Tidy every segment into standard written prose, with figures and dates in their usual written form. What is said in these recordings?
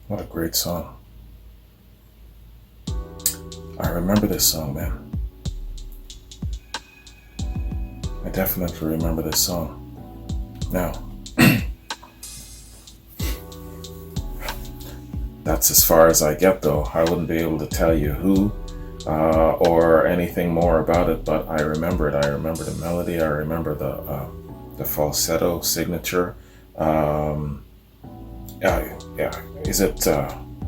What a great song. I remember this song, man. I definitely remember this song. Now, that's as far as I get though. I wouldn't be able to tell you who or anything more about it, but I remember it. I remember the melody. I remember the falsetto signature. Yeah. Is it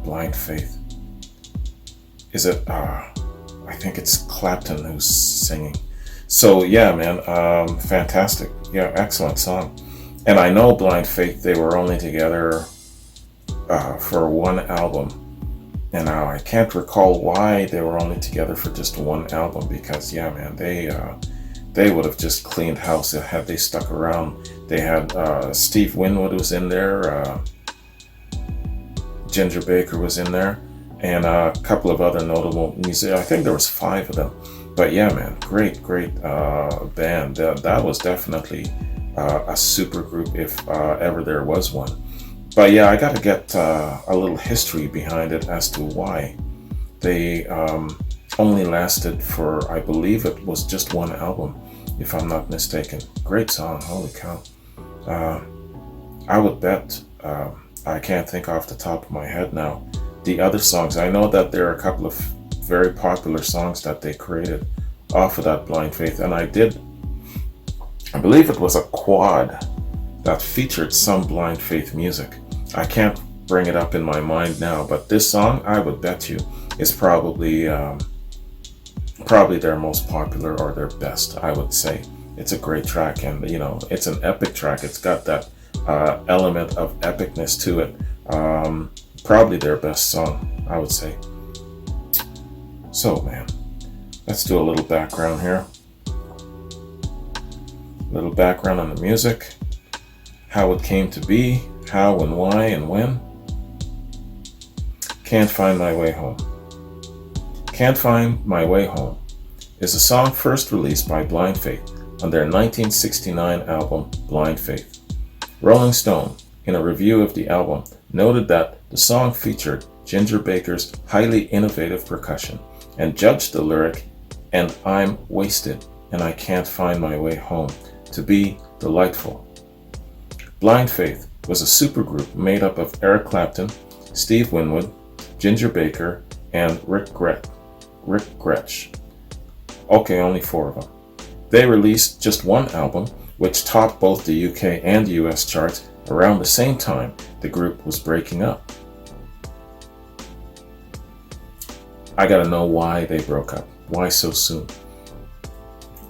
Blind Faith? Is it? I think it's Clapton who's singing. So yeah, man, fantastic. Yeah, excellent song. And I know Blind Faith, they were only together for one album. And now I can't recall why they were only together for just one album, because yeah, man, they would have just cleaned house had they stuck around. They had Steve Winwood was in there, Ginger Baker was in there, and a couple of other notable musicians. I think there was 5 of them. But yeah, man, great band. That was definitely a super group if ever there was one. But yeah, I got to get a little history behind it as to why they only lasted for, I believe it was just one album, if I'm not mistaken. Great song, holy cow. I would bet, I can't think off the top of my head now, the other songs. I know that there are a couple of very popular songs that they created off of that Blind Faith, and I believe it was a quad that featured some Blind Faith music. I can't bring it up in my mind now, but this song, I would bet you, is probably their most popular or their best, I would say. It's a great track, and you know, it's an epic track. It's got that element of epicness to it. Probably their best song, I would say. So man, let's do a little background here. A little background on the music, how it came to be, how and why and when. Can't Find My Way Home. Can't Find My Way Home is a song first released by Blind Faith on their 1969 album Blind Faith. Rolling Stone, in a review of the album, noted that the song featured Ginger Baker's highly innovative percussion and judged the lyric, "And I'm wasted and I can't find my way home," to be delightful. Blind Faith was a supergroup made up of Eric Clapton, Steve Winwood, Ginger Baker, and Rick Gretsch. Okay, only 4 of them. They released just one album, which topped both the UK and US charts around the same time the group was breaking up. I gotta know why they broke up. Why so soon?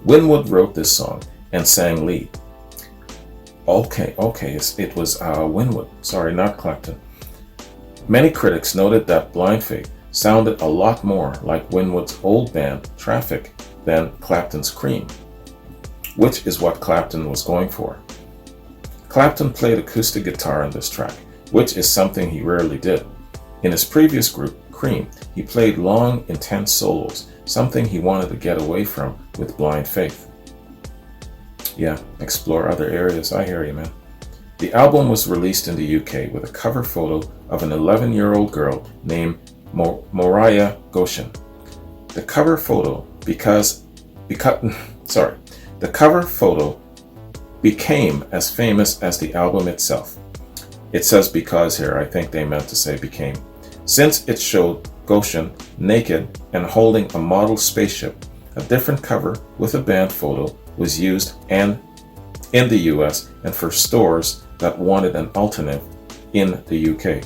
Winwood wrote this song and sang lead. Okay, it was Winwood. Sorry, not Clapton. Many critics noted that Blind Faith sounded a lot more like Winwood's old band, Traffic, than Clapton's Cream, which is what Clapton was going for. Clapton played acoustic guitar on this track, which is something he rarely did. In his previous group, Cream, he played long, intense solos, something he wanted to get away from with Blind Faith. Yeah, explore other areas. I hear you, man. The album was released in the UK with a cover photo of an 11-year-old girl named Moriah Goshen. The cover photo the cover photo became as famous as the album itself. It says because here, I think they meant to say became, since it showed Goshen naked and holding a model spaceship. A different cover with a band photo was used and in the US and for stores that wanted an alternate in the UK.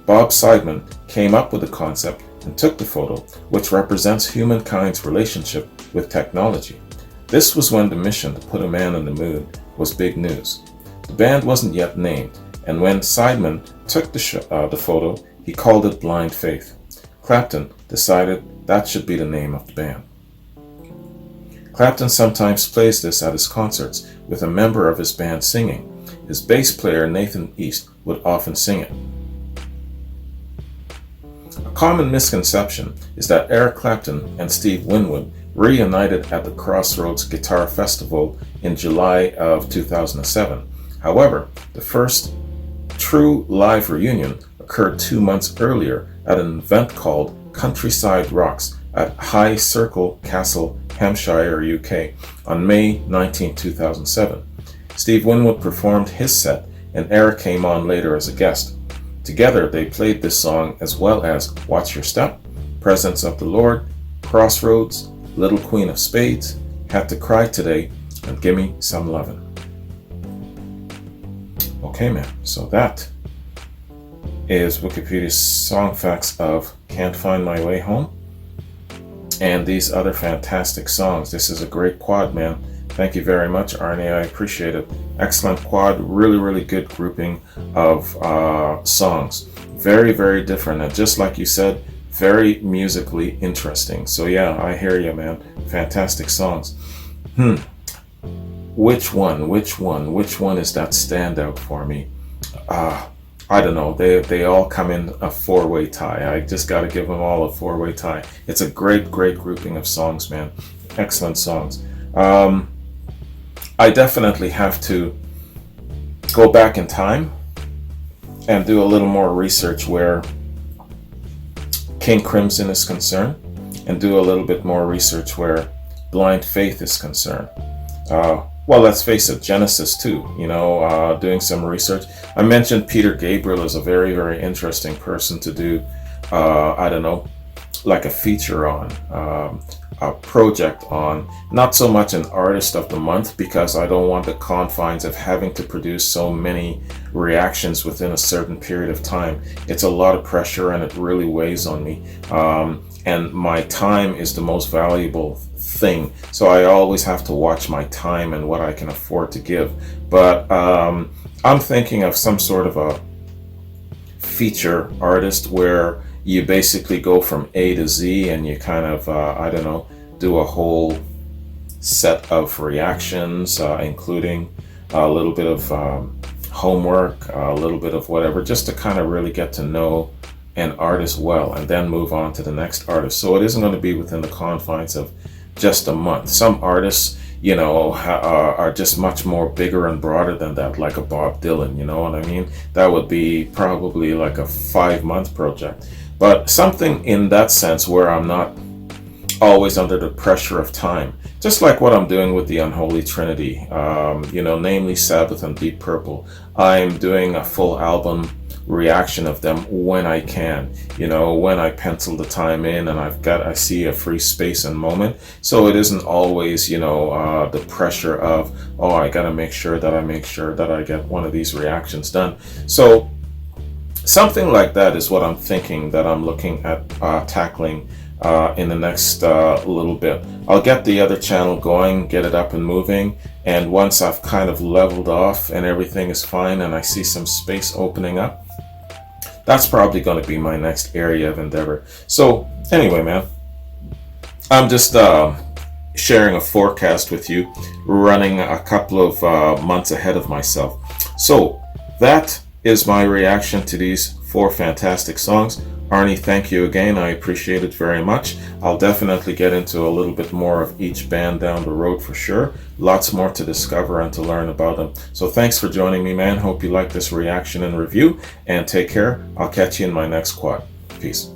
Bob Seidman came up with the concept and took the photo, which represents humankind's relationship with technology. This was when the mission to put a man on the moon was big news. The band wasn't yet named, and when Seidman took the photo, he called it Blind Faith. Clapton decided that should be the name of the band. Clapton sometimes plays this at his concerts with a member of his band singing. His bass player Nathan East would often sing it. A common misconception is that Eric Clapton and Steve Winwood reunited at the Crossroads Guitar Festival in July of 2007. However, the first true live reunion occurred 2 months earlier at an event called Countryside Rocks at High Circle Castle, Hampshire, UK on May 19, 2007. Steve Winwood performed his set and Eric came on later as a guest. Together they played this song as well as Watch Your Step, Presence of the Lord, Crossroads, Little Queen of Spades, Had to Cry Today, and Gimme Some Lovin'. Okay, man, so that is Wikipedia's song facts of Can't Find My Way Home and these other fantastic songs. This is a great quad, man. Thank you very much, Arnie. I appreciate it. Excellent quad. Really, really good grouping of songs. Very, very different. And just like you said, very musically interesting. So yeah, I hear you, man. Fantastic songs. Which one is that standout for me? I don't know. They all come in a four-way tie. I just got to give them all a four-way tie. It's a great grouping of songs, man. Excellent songs. I definitely have to go back in time and do a little more research where King Crimson is concerned, and do a little bit more research where Blind Faith is concerned. Well, let's face it, Genesis too, doing some research. I mentioned Peter Gabriel is a very, very interesting person to do, like a feature on, a project on. Not so much an artist of the month, because I don't want the confines of having to produce so many reactions within a certain period of time. It's a lot of pressure and it really weighs on me. And my time is the most valuable thing. So I always have to watch my time and what I can afford to give. But I'm thinking of some sort of a feature artist where you basically go from A to Z and you kind of, do a whole set of reactions, including a little bit of homework, a little bit of whatever, just to kind of really get to know an artist well and then move on to the next artist. So it isn't going to be within the confines of just a month. Some artists, are just much more bigger and broader than that, like a Bob Dylan, you know what I mean? That would be probably like a 5-month project. But something in that sense where I'm not always under the pressure of time, just like what I'm doing with the Unholy Trinity, namely Sabbath and Deep Purple. I'm doing a full album reaction of them when I can, when I pencil the time in and I see a free space and moment. So it isn't always, the pressure of, I got to make sure that I get one of these reactions done. So something like that is what I'm thinking that I'm looking at tackling in the next little bit. I'll get the other channel going, get it up and moving, and once I've kind of leveled off and everything is fine and I see some space opening up, that's probably going to be my next area of endeavor. So anyway, man, I'm just sharing a forecast with you, running a couple of months ahead of myself. So that is my reaction to these 4 fantastic songs. Arnie, thank you again. I appreciate it very much. I'll definitely get into a little bit more of each band down the road for sure. Lots more to discover and to learn about them. So thanks for joining me, man. Hope you like this reaction and review, and take care. I'll catch you in my next quad. Peace.